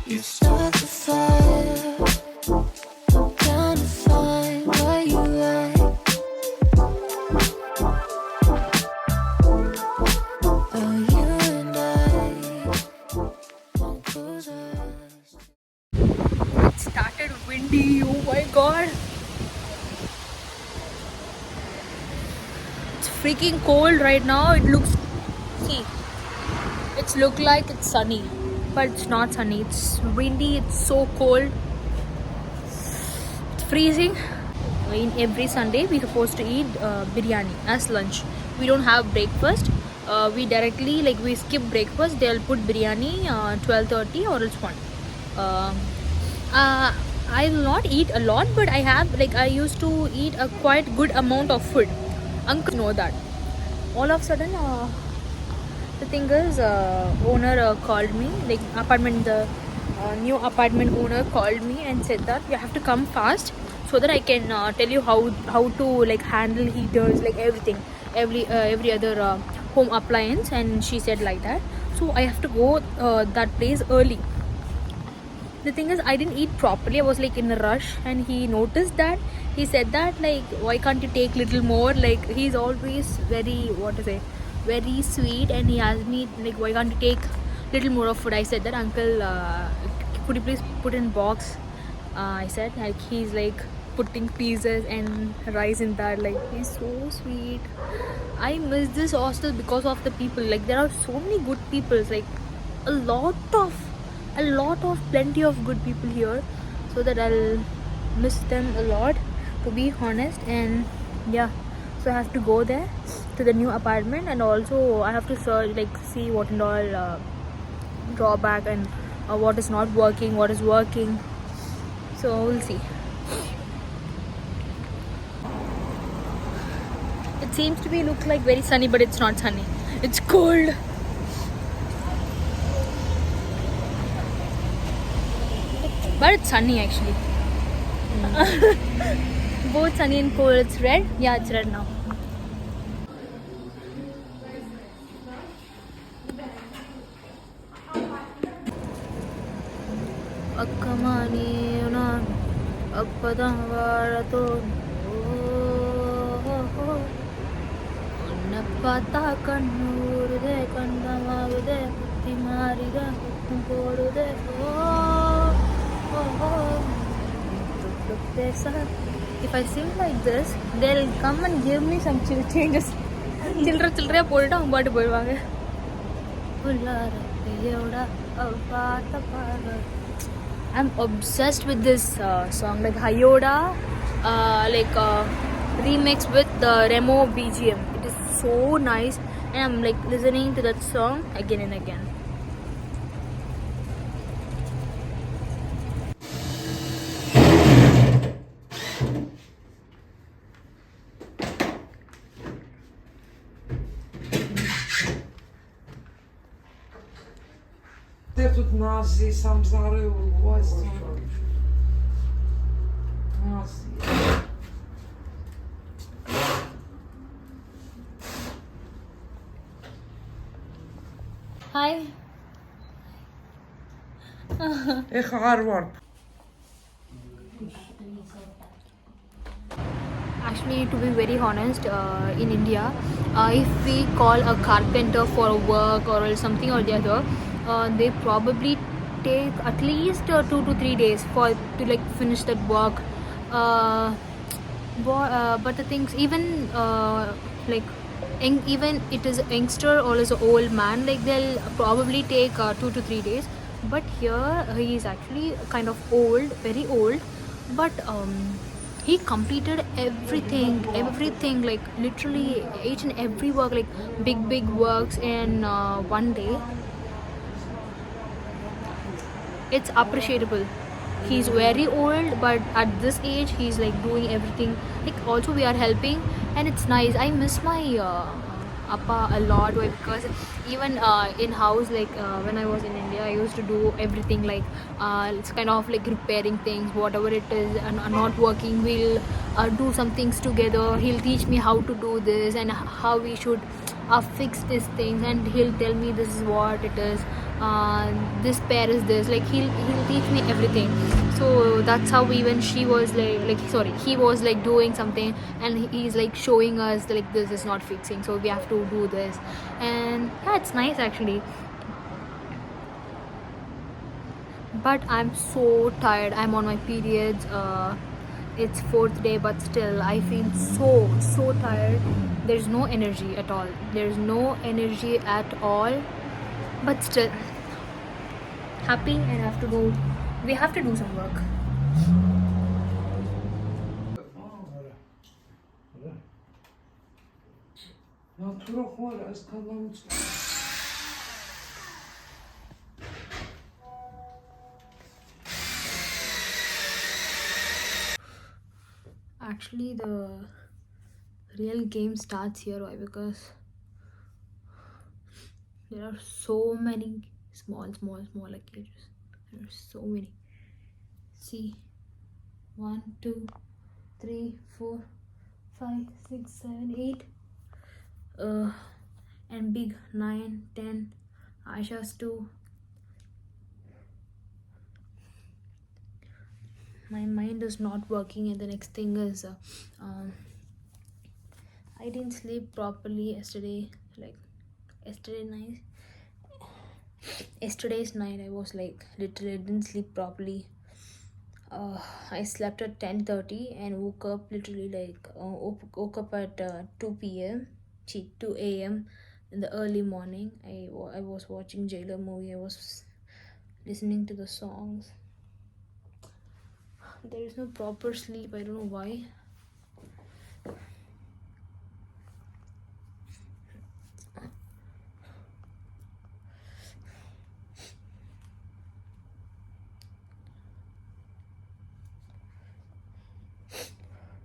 You start the fire. I'm trying to find where you at. Oh, you and I won't close our eyes. It started windy. Oh my god. It's freaking cold right now. It looks, see, it's look like it's sunny, but it's not sunny. It's windy. It's so cold. It's freezing. In every Sunday, we're supposed to eat biryani as lunch. We don't have breakfast. We directly we skip breakfast. They'll put biryani 12:30 or else 1. Uh, I will not eat a lot, but I used to eat a quite good amount of food. Uncle know that. All of a sudden, the thing is, owner called me, like apartment, the new apartment owner called me and said that you have to come fast so that I can tell you how to handle heaters, everything, every other home appliance. And she said like that, so I have to go that place early. The thing is, I didn't eat properly. I was in a rush, and he noticed that. He said that why can't you take little more? He's always very sweet, and he asked me why can't you take little more of food. I said that, uncle, could you please put in box? I said he's putting pieces and rice in that. He's so sweet. I miss this hostel because of the people. There are so many good people. A lot of plenty of good people here, so that I'll miss them a lot, to be honest. And yeah, so I have to go there to the new apartment, and also I have to search, see what and all drawback, and what is not working, what is working. So we'll see. It seems to be look like very sunny, but it's not sunny. It's cold. But it's sunny actually. Both sunny and cold. It's red. Yeah, it's red now. Akkamani unan appadam varaton unnapata kannurude kandamagude timariga podude If I sing like this, they'll come and give me some changes. Children போட்டுட்டு அவங்க பாட்டு போயிடுவாங்க. I'm obsessed with this song, Hayoda, remix with the Remo BGM. It is so nice, and I'm listening to that song again and again. Де тут нас сам зарив гвозді. Hi. Harvard. Actually, to be very honest, in India, if we call a carpenter for work or something or the other, they probably take at least 2 to 3 days to finish that work. But the things, even even it is a youngster or is an old man, they'll probably take 2 to 3 days. But here he is actually kind of old, very old, but he completed everything, literally each and every work, big works in one day. It's appreciable. He's very old, but at this age he's doing everything. Also we are helping, and it's nice. I miss my appa a lot. Why? Because even in house, when I was in India, I used to do everything. It's kind of repairing things, whatever it is, and not working, we'll do some things together. He'll teach me how to do this and how we should fix these things, and he'll tell me this is what it is. this pair is this, like he'll teach me everything. So that's how even she was he was like doing something, and he's like showing us like this is not fixing, so we have to do this. And yeah, it's nice actually. But I'm so tired. I'm on my periods. It's 4th day, but still I feel so tired. There's no energy at all. There's no energy at all. But still happy, and we have to do some work. Ja, troch var det, ska långt. Actually, the real game starts here. Why? Because there are so many small luggages. There are so many. See, 1 2 3 4 5 6 7 8 and big 9 10. Aisha's 2. My mind is not working, and the next thing is I didn't sleep properly yesterday. Like yesterday's night I was like literally didn't sleep properly. I slept at 10:30 and woke up literally like woke up at 2 p.m. 2 a.m. in the early morning. I was watching Jailer movie. I was listening to the songs. There is no proper sleep. I don't know why.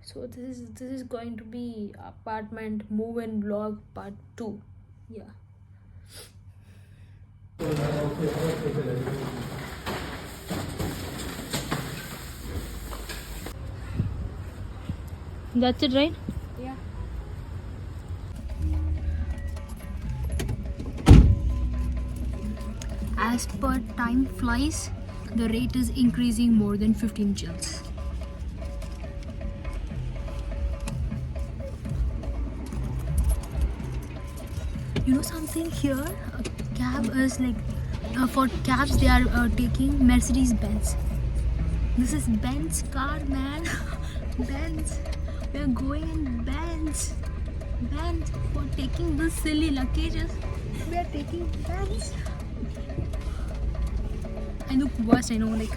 So this is going to be apartment move-in vlog part 2. Yeah. That's it, right? Yeah. As per time flies, the rate is increasing more than 15 jills. You know something here? A cab is like for cabs they are taking Mercedes Benz. This is Benz car, man. Benz. We are going in Benz. Benz for taking this silly luggages. We are taking Benz. I look worse, I know, like.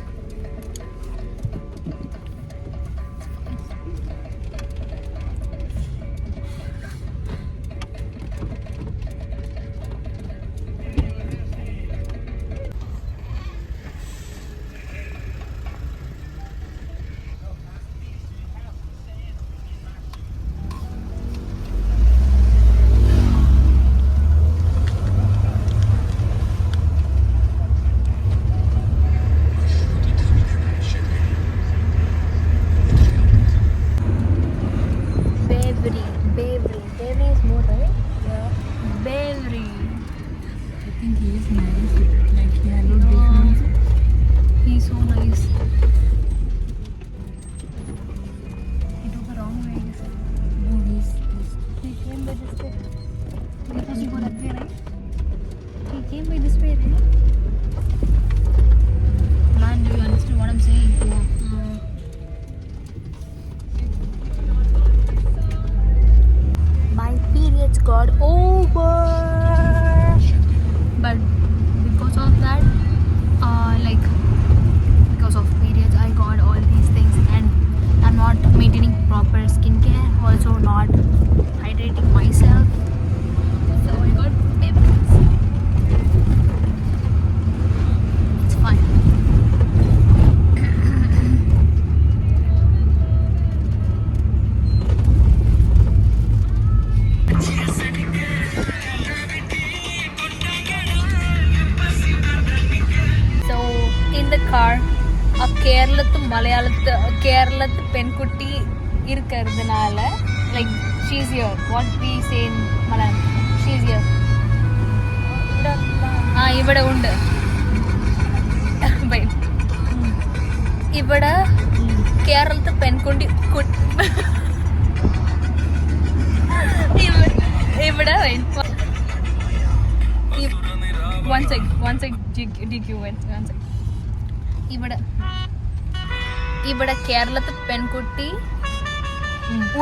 Beverly is more, right? Yeah. Beverly. I think he is nice. Like he had no difference. He's so nice. He took a wrong way. No, he's He came by this way. We supposed to go that way, right? He came by this way, right? Man, do you understand what I'm saying? yeah. My periods got over, but because of that, because of periods, I got all these things, and I'm not maintaining proper skincare, also not hydrating myself, so I got pimples. It's fine. So in the car, a കേരളത്ത് പെൺകുട്ടി ഇരിക്കുന്നതിനാല like she's here. What we say in Malayalam, she's here. ഇവിടെ ഉണ്ട്. ഇവിടെ കേരളത്തെ പെൺകുട്ടി ഇവിടെ ഇവിടെ കേരളത്തെ പെൺകുട്ടി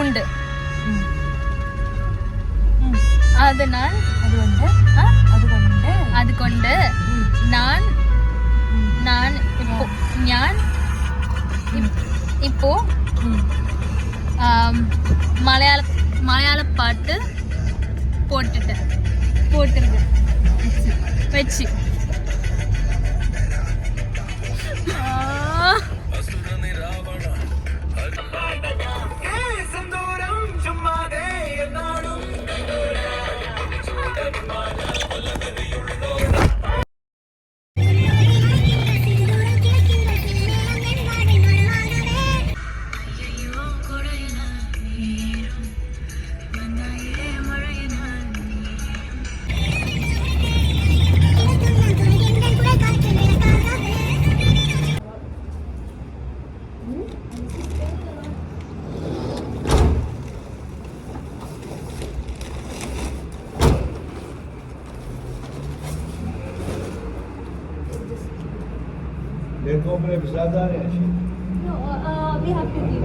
ഉണ്ട്. അതുകൊണ്ട് ഞാൻ ഇപ്പോ മലയാള പാട്ട് போட்டிருக்கு வச்சு They compre pesada ya şey. No, we have to give.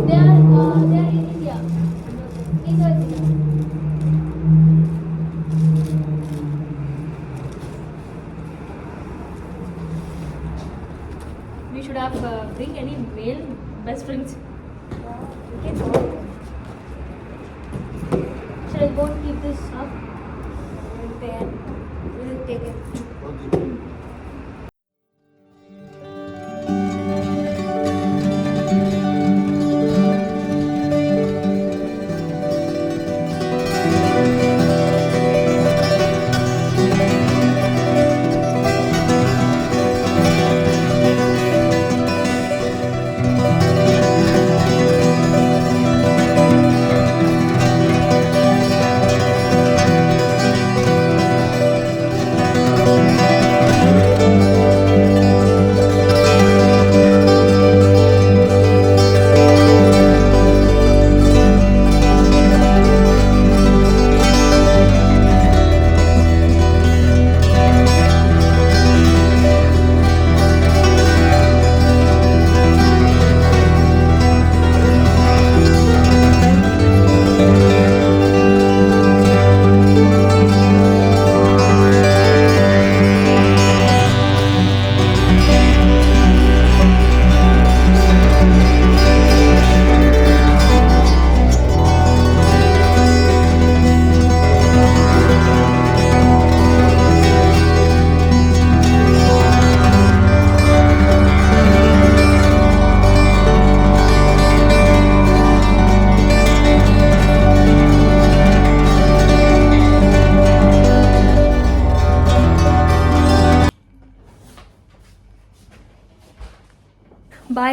They are in India. We should have bring any male best friends. Okay. Should I go and keep this up? We'll take it.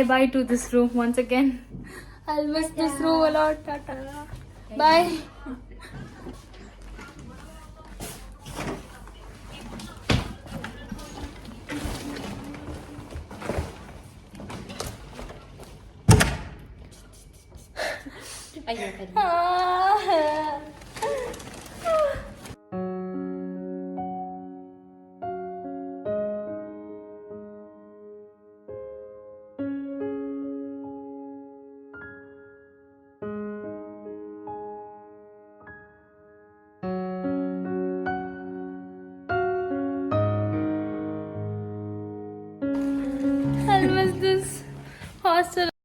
Bye to this room once again. I'll miss this room a lot. Tata. Bye. I'll miss this hostel.